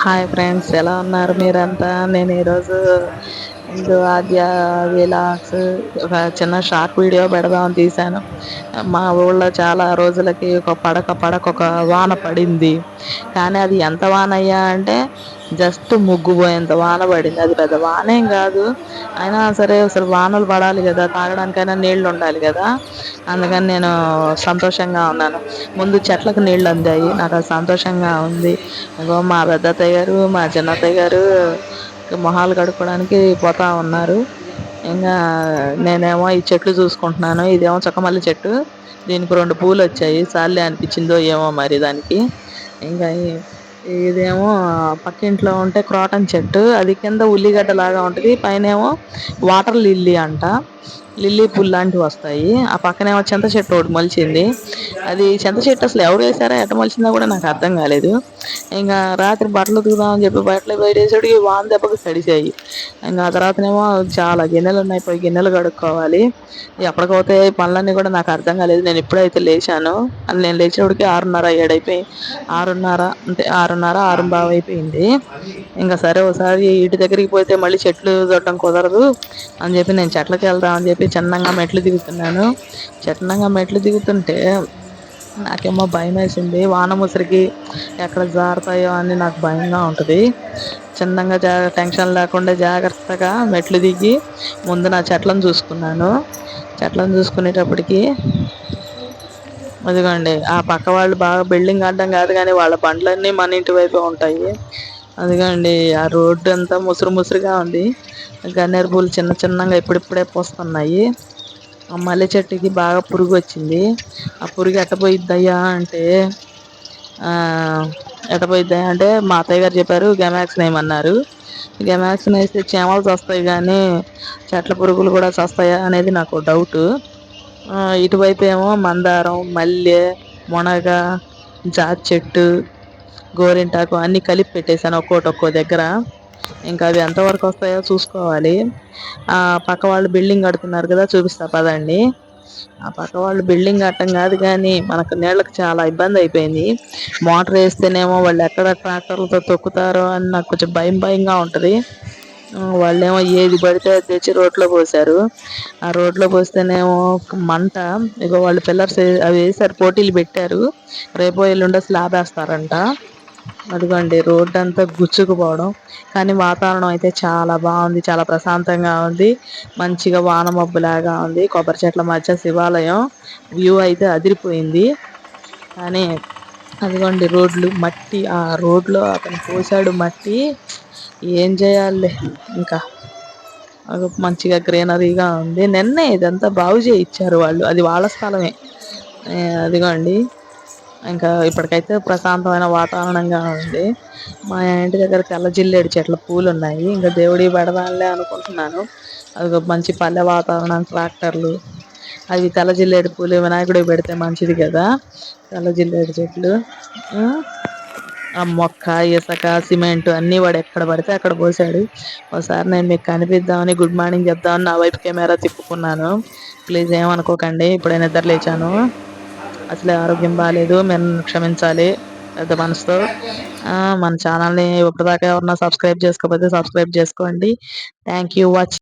Hi friends, ఎలా ఉన్నారు మీరంతా? నేను ఈరోజు ఇందు ఆద్య విలాగ్స్ ఒక చిన్న షార్ట్ వీడియో పెడదామని తీశాను. మా ఊళ్ళో చాలా రోజులకి ఒక పడక వాన పడింది. కానీ అది ఎంత వాన అయ్యా అంటే జస్ట్ ముగ్గుపోయేంత వాన పడింది. అది పెద్ద వానేం కాదు. అయినా సరే అసలు వానలు పడాలి కదా, తాగడానికైనా నీళ్లు ఉండాలి కదా. అందుకని నేను సంతోషంగా ఉన్నాను. ముందు చెట్లకు నీళ్లు అందాయి, నాకు అది సంతోషంగా ఉంది. ఇగో మా పెద్దత్తయ్య గారు, మా చిన్నత్తయ్య గారు మొహాలు కడుక్కోవడానికి పోతా ఉన్నారు. ఇంకా నేనేమో ఈ చెట్లు చూసుకుంటున్నాను. ఇదేమో చుక్కమల్లి చెట్టు, దీనికి 2 పూలు వచ్చాయి. సాల్లే అనిపించిందో ఏమో మరి దానికి. ఇంకా ఇదేమో పక్కింట్లో ఉంటే క్రోటన్ చెట్టు, అది కింద ఉల్లిగడ్డ లాగా ఉంటది, పైనేమో వాటర్ లిల్లీ అంట. లిల్లీ పూలు లాంటివి వస్తాయి. ఆ పక్కనేమో చింత చెట్టు ఒకటి మొలిచింది. అది చింత చెట్టు అసలు ఎవరు వేసారో, ఎట్ట మొలిచిందో కూడా నాకు అర్థం కాలేదు. ఇంకా రాత్రి బట్టలు ఉతుకుదామని చెప్పి బట్టలు బయటేసరికి వాన దెబ్బకి తడిసాయి. ఇంకా ఆ తర్వాతనేమో చాలా గిన్నెలు ఉన్నాయి, పోయి గిన్నెలు కడుక్కోవాలి. ఎప్పటికవుతాయి ఈ పనులన్నీ కూడా నాకు అర్థం కాలేదు. నేను ఎప్పుడైతే లేచానో, నేను లేచేవాడికి 6:30 7 అయిపోయి 6:30 అంటే 6:30 6:15 అయిపోయింది. ఇంకా సరే ఒకసారి ఇంటి దగ్గరికి పోతే మళ్ళీ చెట్లు చూడటం కుదరదు అని చెప్పి నేను చెట్లకి వెళ్దాం అని చెప్పి చిన్నంగా మెట్లు దిగుతున్నాను. చిన్నంగా మెట్లు దిగుతుంటే నాకేమో భయం వేసింది. వాన ముసరికి ఎక్కడ జారుతాయో అని నాకు భయంగా ఉంటది. చిన్నంగా టెన్షన్ లేకుండా జాగ్రత్తగా మెట్లు దిగి ముందు నా చెట్లను చూసుకున్నాను. చెట్లను చూసుకునేటప్పటికి అదిగోండి, ఆ పక్క వాళ్ళు బాగా బిల్డింగ్ అడ్డం కాదు కానీ వాళ్ళ బండ్లన్నీ మన ఇంటి వైపే ఉంటాయి. అదిగోండి, ఆ రోడ్డు అంతా ముసురు ముసురుగా ఉంది. గన్నేరు పూలు చిన్న చిన్నగా ఇప్పుడిప్పుడే పూస్తున్నాయి. ఆ మల్లె చెట్టుకి బాగా పురుగు వచ్చింది. ఆ పురుగు ఎట్టపోయిద్దయ్యా అంటే మా అత్తయ్య గారు చెప్పారు గెమాక్సిన్ వేయమన్నారు. గెమాక్సిన్ వేస్తే చీమలు చస్తాయి కానీ చెట్ల పురుగులు కూడా చస్తాయా అనేది నాకు డౌట్. ఇటువైపు ఏమో మందారం, మల్లె, మునగ, జాతి చెట్టు, గోరింటాకు అన్ని కలిపి పెట్టేశాను ఒక్కో దగ్గర. ఇంకా అవి ఎంతవరకు వస్తాయో చూసుకోవాలి. ఆ పక్క వాళ్ళు బిల్డింగ్ కడుతున్నారు కదా, చూపిస్తా పదండి. ఆ పక్క వాళ్ళు బిల్డింగ్ కట్టం కాదు కానీ మనకు నీళ్ళకి చాలా ఇబ్బంది అయిపోయింది. మోటార్ వేస్తేనేమో వాళ్ళు ఎక్కడ ట్రాక్టర్లతో తొక్కుతారో అని నాకు కొంచెం భయంగా ఉంటది. వాళ్ళేమో ఏది పడితే అది తెచ్చి రోడ్లో పోశారు. ఆ రోడ్లో పోస్తేనేమో మంట. ఇగో వాళ్ళు పిల్లర్స్ అవి వేసారు, పోటీలు పెట్టారు. రేపో ఎల్లుండో స్లాబ్ వేస్తారంట. అదిగోండి, రోడ్డు అంతా గుచ్చుకుపోవడం. కానీ వాతావరణం అయితే చాలా బాగుంది, చాలా ప్రశాంతంగా ఉంది. మంచిగా వాన మబ్బు లాగా ఉంది. కొబ్బరి చెట్ల మధ్య శివాలయం వ్యూ అయితే అదిరిపోయింది. కానీ అదిగోండి రోడ్లు మట్టి, ఆ రోడ్లో అతను పోసాడు మట్టి. ఏం చేయాలి ఇంకా. మంచిగా గ్రీనరీగా ఉంది. నిన్నే ఇదంతా బాగు చేయిచ్చారు వాళ్ళు, అది వాళ్ళ స్థలమే. అదిగోండి, ఇంకా ఇప్పటికైతే ప్రశాంతమైన వాతావరణంగా ఉంది. మా ఇంటి దగ్గర తెల్ల జిల్లేడు చెట్ల పూలు ఉన్నాయి. ఇంకా దేవుడికి పెడదాంలే అనుకుంటున్నాను. అది మంచి పల్లె వాతావరణం, ట్రాక్టర్లు, అవి తెల్ల జిల్లేడు పూలు వినాయకుడికి పెడితే మంచిది కదా. తెల్ల జిల్లేడు చెట్లు, ఆ మొక్క, ఇసక, సిమెంట్ అన్ని వాడు ఎక్కడ పడితే అక్కడ పోసాడు. ఒకసారి నేను మీకు కనిపిద్దామని, గుడ్ మార్నింగ్ చెప్దామని నా వైపు కెమెరా తిప్పుకున్నాను. ప్లీజ్ ఏమనుకోకండి, ఇప్పుడే నిద్ర లేచాను. అసలే ఆరోగ్యం బాగాలేదు, మీరు క్షమించాలి పెద్ద మనసుతో. మన ఛానల్ని ఇప్పటిదాకా ఎవరన్నా సబ్స్క్రైబ్ చేసుకోకపోతే సబ్స్క్రైబ్ చేసుకోండి. Thank you watching.